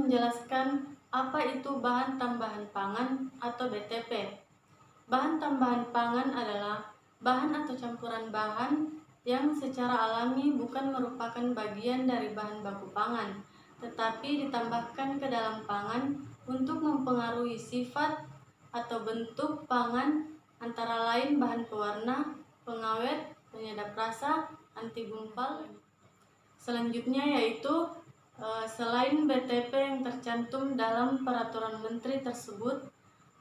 menjelaskan apa itu bahan tambahan pangan atau BTP. Bahan tambahan pangan adalah bahan atau campuran bahan yang secara alami bukan merupakan bagian dari bahan baku pangan, tetapi ditambahkan ke dalam pangan untuk mempengaruhi sifat atau bentuk pangan, antara lain bahan pewarna, pengawet, penyedap rasa, anti gumpal. Selanjutnya yaitu selain BTP yang tercantum dalam peraturan menteri tersebut,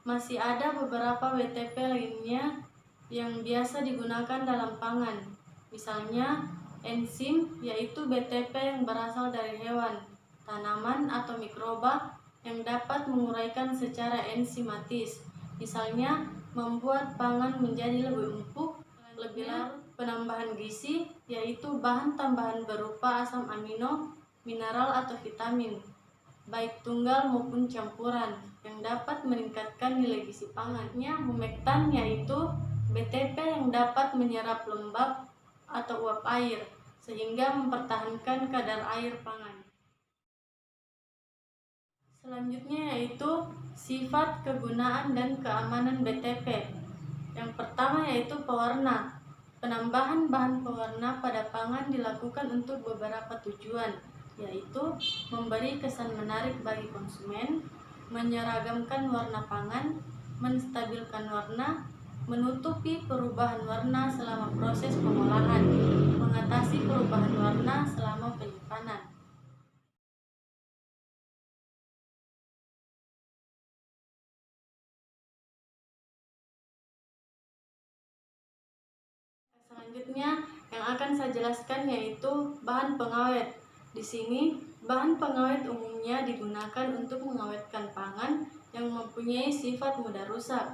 masih ada beberapa BTP lainnya yang biasa digunakan dalam pangan. Misalnya enzim, yaitu BTP yang berasal dari hewan, tanaman atau mikroba yang dapat menguraikan secara enzimatis. Misalnya membuat pangan menjadi lebih empuk, lebih larut. Penambahan gizi, yaitu bahan tambahan berupa asam amino, mineral atau vitamin, baik tunggal maupun campuran, yang dapat meningkatkan nilai gizi pangannya. Humektan, yaitu BTP yang dapat menyerap lembab atau uap air sehingga mempertahankan kadar air pangan. Selanjutnya yaitu sifat, kegunaan, dan keamanan BTP. Yang pertama yaitu pewarna. Penambahan bahan pewarna pada pangan dilakukan untuk beberapa tujuan, yaitu memberi kesan menarik bagi konsumen, menyeragamkan warna pangan, menstabilkan warna, menutupi perubahan warna selama proses pengolahan, mengatasi perubahan warna selama penyimpanan. Selanjutnya yang akan saya jelaskan yaitu bahan pengawet. Di sini bahan pengawet umumnya digunakan untuk mengawetkan pangan yang mempunyai sifat mudah rusak.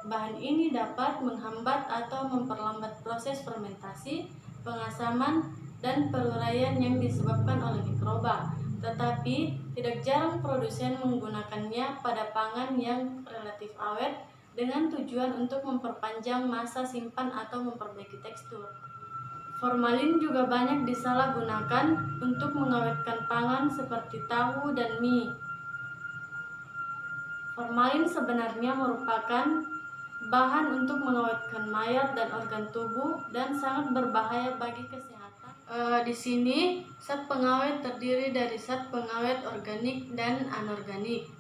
Bahan ini dapat menghambat atau memperlambat proses fermentasi, pengasaman, dan peruraian yang disebabkan oleh mikroba. Tetapi tidak jarang produsen menggunakannya pada pangan yang relatif awet dengan tujuan untuk memperpanjang masa simpan atau memperbaiki tekstur. Formalin juga banyak disalahgunakan untuk mengawetkan pangan seperti tahu dan mie. Formalin sebenarnya merupakan bahan untuk mengawetkan mayat dan organ tubuh dan sangat berbahaya bagi kesehatan. Di sini zat pengawet terdiri dari zat pengawet organik dan anorganik.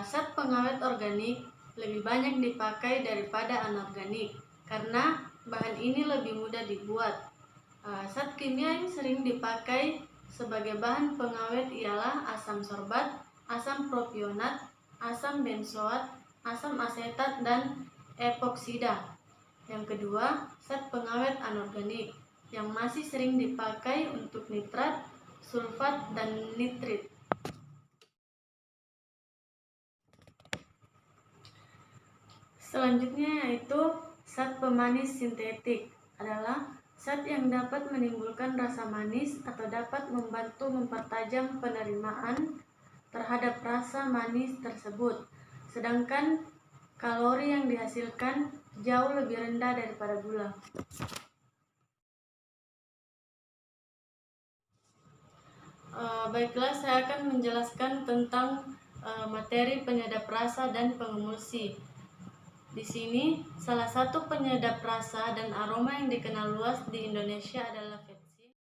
Zat pengawet organik lebih banyak dipakai daripada anorganik karena bahan ini lebih mudah dibuat. Zat kimia yang sering dipakai sebagai bahan pengawet ialah asam sorbat, asam propionat, asam benzoat, asam asetat, dan epoksida. Yang kedua, zat pengawet anorganik yang masih sering dipakai untuk nitrat, sulfat, dan nitrit. Selanjutnya yaitu zat pemanis sintetik adalah zat yang dapat menimbulkan rasa manis atau dapat membantu mempertajam penerimaan terhadap rasa manis tersebut, sedangkan kalori yang dihasilkan jauh lebih rendah daripada gula. Baiklah, saya akan menjelaskan tentang materi penyedap rasa dan pengemulsi. Di sini, salah satu penyedap rasa dan aroma yang dikenal luas di Indonesia adalah vetsin.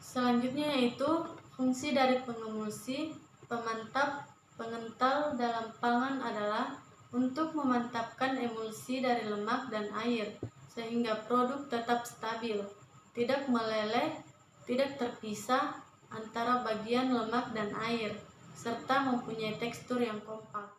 Selanjutnya yaitu fungsi dari pengemulsi, pemantap, pengental dalam pangan adalah untuk memantapkan emulsi dari lemak dan air sehingga produk tetap stabil, tidak meleleh, tidak terpisah antara bagian lemak dan air, serta mempunyai tekstur yang kompak.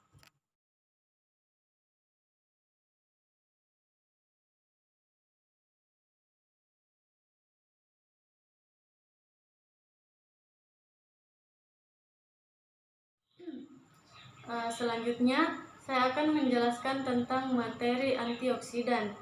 Selanjutnya, saya akan menjelaskan tentang materi antioksidan.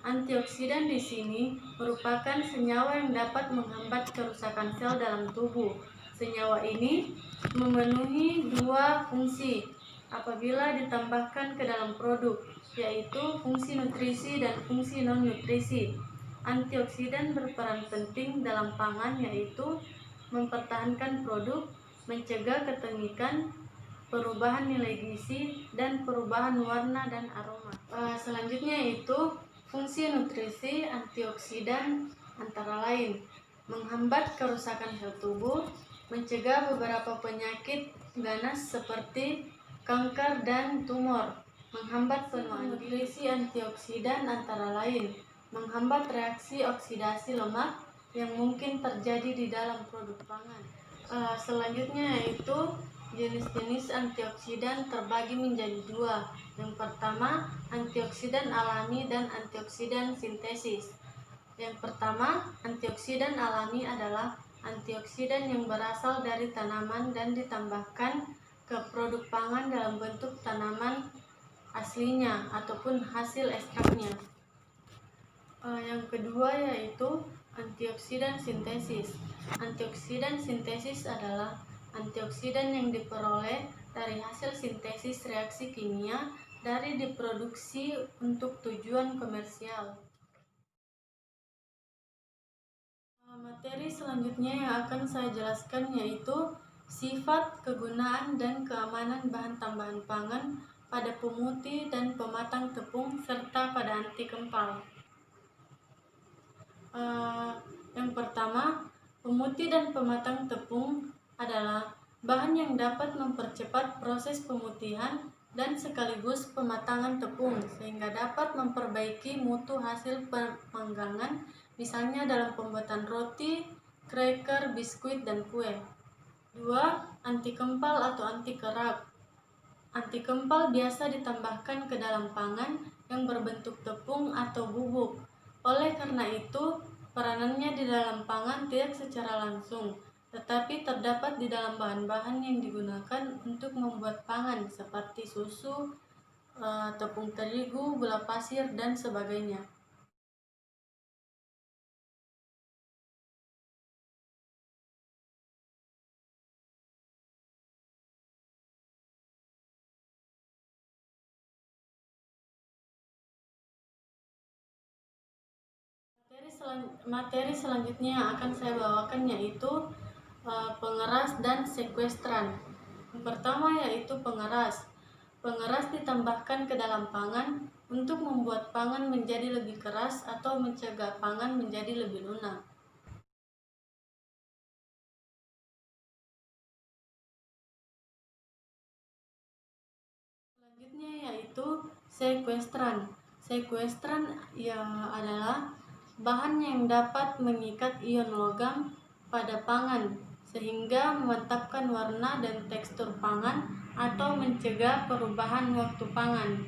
Antioksidan di sini merupakan senyawa yang dapat menghambat kerusakan sel dalam tubuh. Senyawa ini memenuhi dua fungsi apabila ditambahkan ke dalam produk, yaitu fungsi nutrisi dan fungsi non-nutrisi. Antioksidan berperan penting dalam pangan, yaitu mempertahankan produk, mencegah ketengikan, perubahan nilai gizi, dan perubahan warna dan aroma. Selanjutnya yaitu fungsi nutrisi antioksidan antara lain menghambat kerusakan sel tubuh, mencegah beberapa penyakit ganas seperti kanker dan tumor, menghambat penuaan. Nutrisi antioksidan antara lain menghambat reaksi oksidasi lemak yang mungkin terjadi di dalam produk pangan. Selanjutnya yaitu jenis-jenis antioksidan terbagi menjadi dua. Yang pertama, antioksidan alami dan antioksidan sintesis. Yang pertama, antioksidan alami adalah antioksidan yang berasal dari tanaman dan ditambahkan ke produk pangan dalam bentuk tanaman aslinya ataupun hasil ekstraknya. Yang kedua yaitu antioksidan sintesis. Antioksidan sintesis adalah antioksidan yang diperoleh dari hasil sintesis reaksi kimia dari diproduksi untuk tujuan komersial. Materi selanjutnya yang akan saya jelaskan yaitu sifat, kegunaan, dan keamanan bahan tambahan pangan pada pemutih dan pematang tepung serta pada anti kempal. Yang pertama, pemutih dan pematang tepung adalah bahan yang dapat mempercepat proses pemutihan dan sekaligus pematangan tepung sehingga dapat memperbaiki mutu hasil pemanggangan, misalnya dalam pembuatan roti, cracker, biskuit, dan kue. 2. Anti kempal atau anti kerak. Anti kempal biasa ditambahkan ke dalam pangan yang berbentuk tepung atau bubuk. Oleh karena itu, peranannya di dalam pangan tidak secara langsung, tetapi terdapat di dalam bahan-bahan yang digunakan untuk membuat pangan seperti susu, tepung terigu, gula pasir, dan sebagainya. Materi selanjutnya yang akan saya bawakan yaitu pengeras dan sekuestran. Yang pertama yaitu pengeras. Pengeras ditambahkan ke dalam pangan untuk membuat pangan menjadi lebih keras atau mencegah pangan menjadi lebih lunak. Selanjutnya yaitu sekuestran. Sekuestran adalah bahan yang dapat mengikat ion logam pada pangan sehingga memantapkan warna dan tekstur pangan atau mencegah perubahan waktu pangan.